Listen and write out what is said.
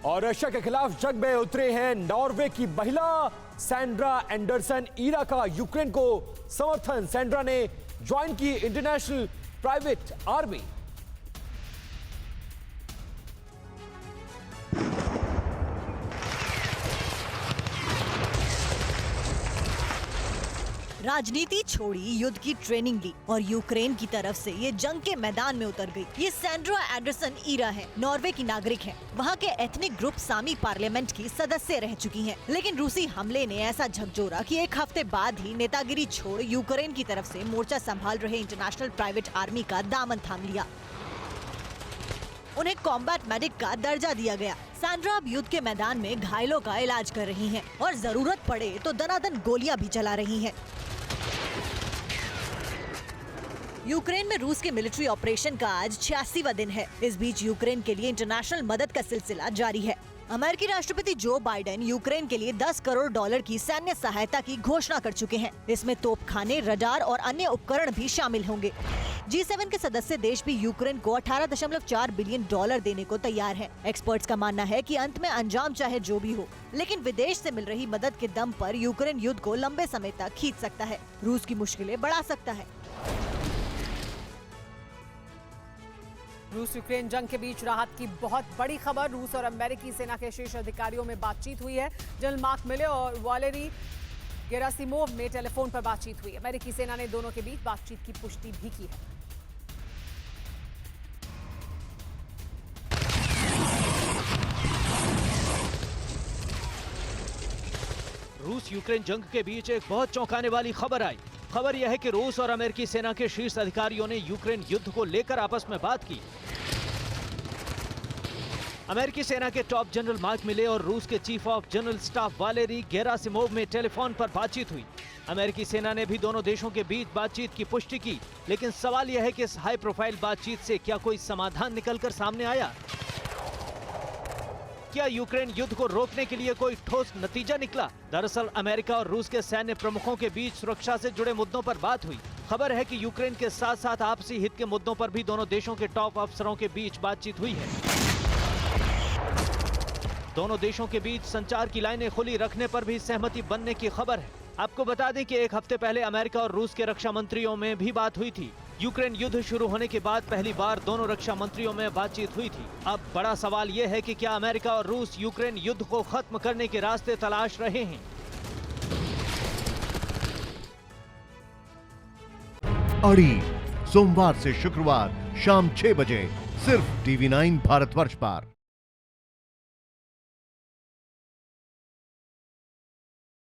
और रशिया के खिलाफ जंग में उतरे हैं नॉर्वे की महिला सैंड्रा एंडरसन ईरा का यूक्रेन को समर्थन। सैंड्रा ने ज्वाइन की इंटरनेशनल प्राइवेट आर्मी। राजनीति छोड़ी, युद्ध की ट्रेनिंग ली और यूक्रेन की तरफ से ये जंग के मैदान में उतर गई। ये सैंड्रा एंडरसन ईरा है, नॉर्वे की नागरिक है। वहाँ के एथनिक ग्रुप सामी पार्लियामेंट की सदस्य रह चुकी हैं। लेकिन रूसी हमले ने ऐसा झकझोरा कि एक हफ्ते बाद ही नेतागिरी छोड़ यूक्रेन की तरफ से मोर्चा संभाल रहे इंटरनेशनल प्राइवेट आर्मी का दामन थाम लिया। उन्हें कॉम्बैट मेडिक का दर्जा दिया गया। सैंड्रा अब युद्ध के मैदान में घायलों का इलाज कर रही हैं और जरूरत पड़े तो दनादन गोलियां भी चला रही हैं। यूक्रेन में रूस के मिलिट्री ऑपरेशन का आज 86वां दिन है। इस बीच यूक्रेन के लिए इंटरनेशनल मदद का सिलसिला जारी है। अमेरिकी राष्ट्रपति जो बाइडेन यूक्रेन के लिए $10 करोड़ की सैन्य सहायता की घोषणा कर चुके हैं। इसमें तोपखाने, रडार और अन्य उपकरण भी शामिल होंगे। G7 के सदस्य देश भी यूक्रेन को $18.4 बिलियन देने को तैयार है। एक्सपर्ट्स का मानना है कि अंत में अंजाम चाहे जो भी हो, लेकिन विदेश से मिल रही मदद के दम पर यूक्रेन युद्ध को लंबे समय तक खींच सकता है, रूस की मुश्किलें बढ़ा सकता है। रूस यूक्रेन जंग के बीच राहत की बहुत बड़ी खबर। रूस और अमेरिकी सेना के शीर्ष अधिकारियों में बातचीत हुई है। जनरल मार्क मिले और वालेरी गेरासिमोव में टेलीफोन पर बातचीत हुई। अमेरिकी सेना ने दोनों के बीच बातचीत की पुष्टि भी की है। रूस यूक्रेन जंग के बीच एक बहुत चौंकाने वाली खबर आई। खबर यह है कि रूस और अमेरिकी सेना के शीर्ष अधिकारियों ने यूक्रेन युद्ध को लेकर आपस में बात की। अमेरिकी सेना के टॉप जनरल मार्क मिले और रूस के chief of general staff Valery Gerasimov में टेलीफोन पर बातचीत हुई। अमेरिकी सेना ने भी दोनों देशों के बीच बातचीत की पुष्टि की, लेकिन सवाल यह है कि इस हाई प्रोफाइल बातचीत से क्या कोई समाधान निकलकर सामने आया? क्या यूक्रेन युद्ध को रोकने के लिए कोई ठोस नतीजा निकला? दरअसल अमेरिका और रूस के सैन्य प्रमुखों के बीच सुरक्षा से जुड़े मुद्दों पर बात हुई। खबर है कि यूक्रेन के साथ साथ आपसी हित के मुद्दों पर भी दोनों देशों के टॉप अफसरों के बीच बातचीत हुई है। दोनों देशों के बीच संचार की लाइनें खुली रखने पर भी सहमति बनने की खबर है। आपको बता दें कि एक हफ्ते पहले अमेरिका और रूस के रक्षा मंत्रियों में भी बात हुई थी। यूक्रेन युद्ध शुरू होने के बाद पहली बार दोनों रक्षा मंत्रियों में बातचीत हुई थी। अब बड़ा सवाल यह है कि क्या अमेरिका और रूस यूक्रेन युद्ध को खत्म करने के रास्ते तलाश रहे हैं? अड़ी सोमवार से शुक्रवार शाम 6 बजे सिर्फ TV9 भारतवर्ष पर।